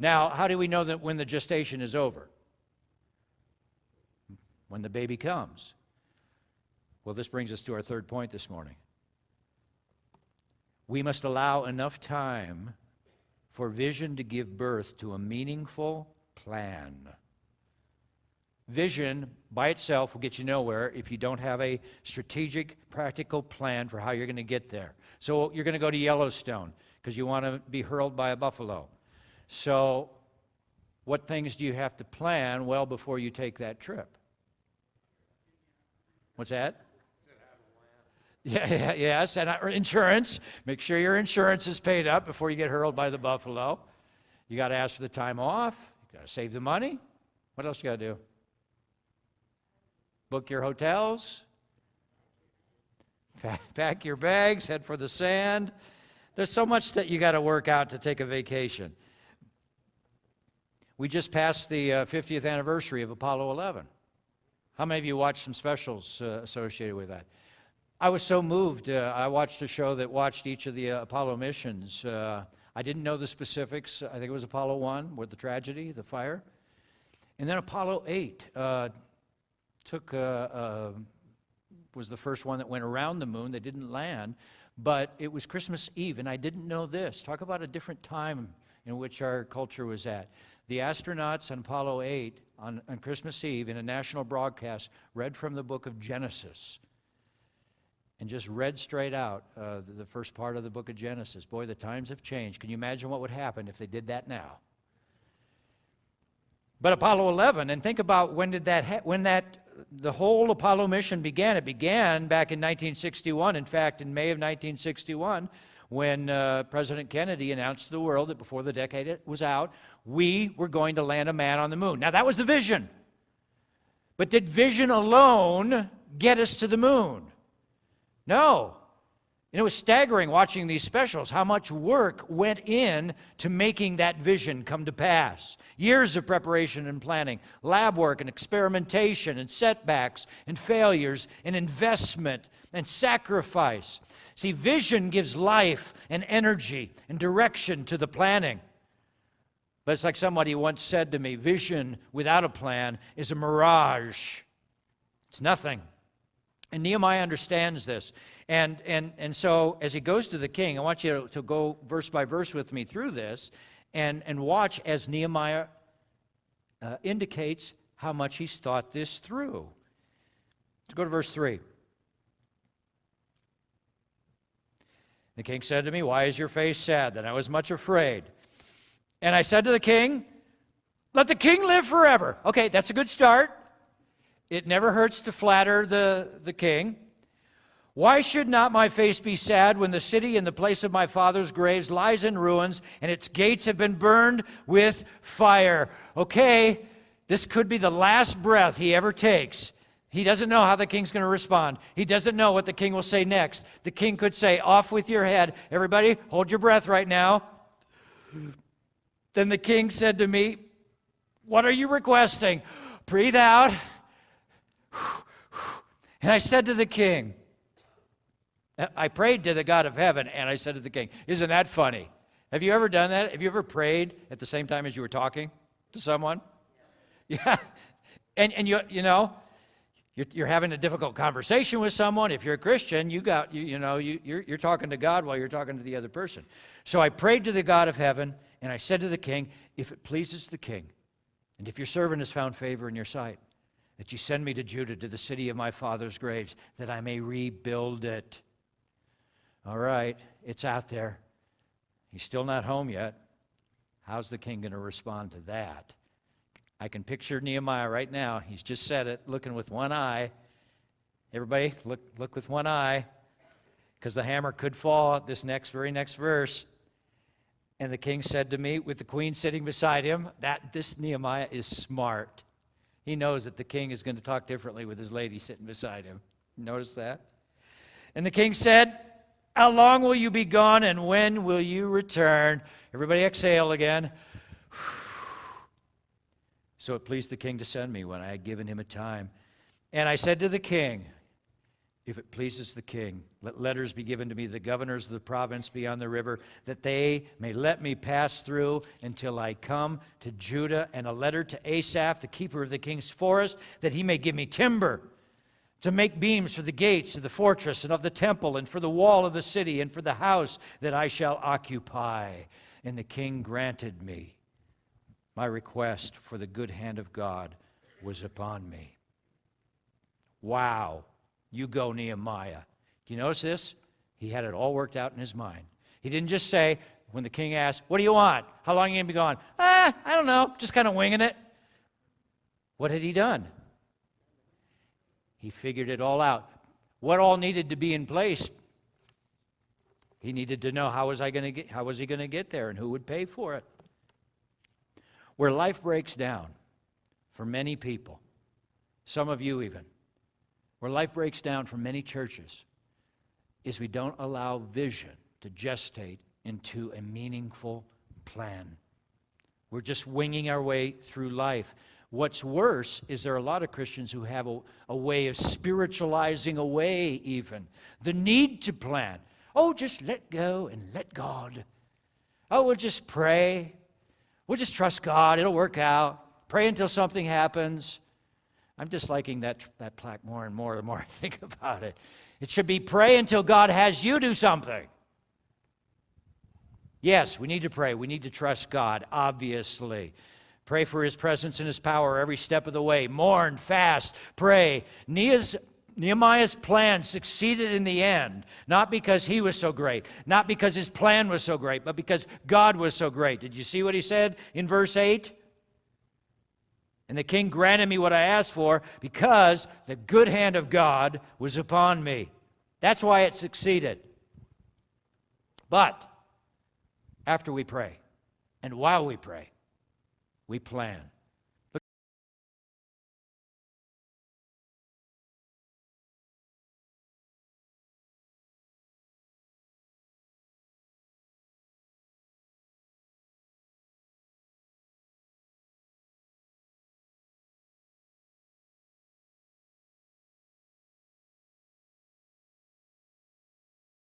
Now, how do we know that when the gestation is over? When the baby comes. Well, this brings us to our third point this morning. We must allow enough time for vision to give birth to a meaningful plan. Vision by itself will get you nowhere if you don't have a strategic, practical plan for how you're going to get there. So you're going to go to Yellowstone because you want to be hurled by a buffalo. So what things do you have to plan well before you take that trip? What's that? Yes, and insurance. Make sure your insurance is paid up before you get hurled by the buffalo. You got to ask for the time off. You got to save the money. What else you got to do? Book your hotels. Pack your bags. Head for the sand. There's so much that you got to work out to take a vacation. We just passed the 50th anniversary of Apollo 11. How many of you watched some specials associated with that? I was so moved. I watched a show that watched each of the Apollo missions. I didn't know the specifics. I think it was Apollo 1 with the tragedy, the fire. And then Apollo 8 was the first one that went around the moon. They didn't land, but it was Christmas Eve, and I didn't know this. Talk about a different time in which our culture was at. The astronauts on Apollo 8 on Christmas Eve in a national broadcast read from the book of Genesis. And just read straight out the first part of the book of Genesis. Boy, the times have changed. Can you imagine what would happen if they did that now? But Apollo 11, and think about the whole Apollo mission began. It began back in 1961. In fact, in May of 1961, when President Kennedy announced to the world that before the decade was out, we were going to land a man on the moon. Now, that was the vision. But did vision alone get us to the moon? No. And it was staggering watching these specials, how much work went in to making that vision come to pass. Years of preparation and planning, lab work and experimentation and setbacks and failures and investment and sacrifice. See, vision gives life and energy and direction to the planning. But it's like somebody once said to me, vision without a plan is a mirage. It's nothing. And Nehemiah understands this. And so as he goes to the king, I want you to go verse by verse with me through this and watch as Nehemiah indicates how much he's thought this through. Let's go to verse 3. The king said to me, "Why is your face sad?" Then I was much afraid. And I said to the king, "Let the king live forever." Okay, that's a good start. It never hurts to flatter the king. "Why should not my face be sad when the city in the place of my father's graves lies in ruins and its gates have been burned with fire?" Okay, this could be the last breath he ever takes. He doesn't know how the king's going to respond. He doesn't know what the king will say next. The king could say, "Off with your head." Everybody, hold your breath right now. Then the king said to me, "What are you requesting?" Breathe out. And I said to the king, I prayed to the God of heaven, and I said to the king, isn't that funny? Have you ever done that? Have you ever prayed at the same time as you were talking to someone? Yeah. And you're having a difficult conversation with someone. If you're a Christian, you're talking to God while you're talking to the other person. So I prayed to the God of heaven, and I said to the king, if it pleases the king, and if your servant has found favor in your sight, that you send me to Judah, to the city of my father's graves, that I may rebuild it. All right, it's out there. He's still not home yet. How's the king going to respond to that? I can picture Nehemiah right now. He's just said it, looking with one eye. Everybody, look with one eye, because the hammer could fall at this very next verse. And the king said to me, with the queen sitting beside him, this Nehemiah is smart. He knows that the king is going to talk differently with his lady sitting beside him. Notice that? And the king said, how long will you be gone, and when will you return? Everybody exhale again. So it pleased the king to send me when I had given him a time. And I said to the king, if it pleases the king, let letters be given to me, the governors of the province beyond the river, that they may let me pass through until I come to Judah, and a letter to Asaph, the keeper of the king's forest, that he may give me timber to make beams for the gates of the fortress and of the temple, and for the wall of the city, and for the house that I shall occupy. And the king granted me my request, for the good hand of God was upon me. Wow. You go, Nehemiah. Do you notice this? He had it all worked out in his mind. He didn't just say, when the king asked, what do you want? How long are you going to be gone? I don't know, just kind of winging it. What had he done? He figured it all out. What all needed to be in place? He needed to know how was he going to get there, and who would pay for it. Where life breaks down for many people, some of you even, where life breaks down for many churches, is we don't allow vision to gestate into a meaningful plan. We're just winging our way through life. What's worse is there are a lot of Christians who have a way of spiritualizing away even the need to plan. Oh, just let go and let God. Oh, we'll just pray. We'll just trust God. It'll work out. Pray until something happens. I'm disliking that plaque more and more the more I think about it. It should be pray until God has you do something. Yes, we need to pray. We need to trust God, obviously. Pray for His presence and His power every step of the way. Mourn, fast, pray. Nehemiah's plan succeeded in the end, not because he was so great, not because his plan was so great, but because God was so great. Did you see what he said in verse 8? And the king granted me what I asked for because the good hand of God was upon me. That's why it succeeded. But after we pray, and while we pray, we plan.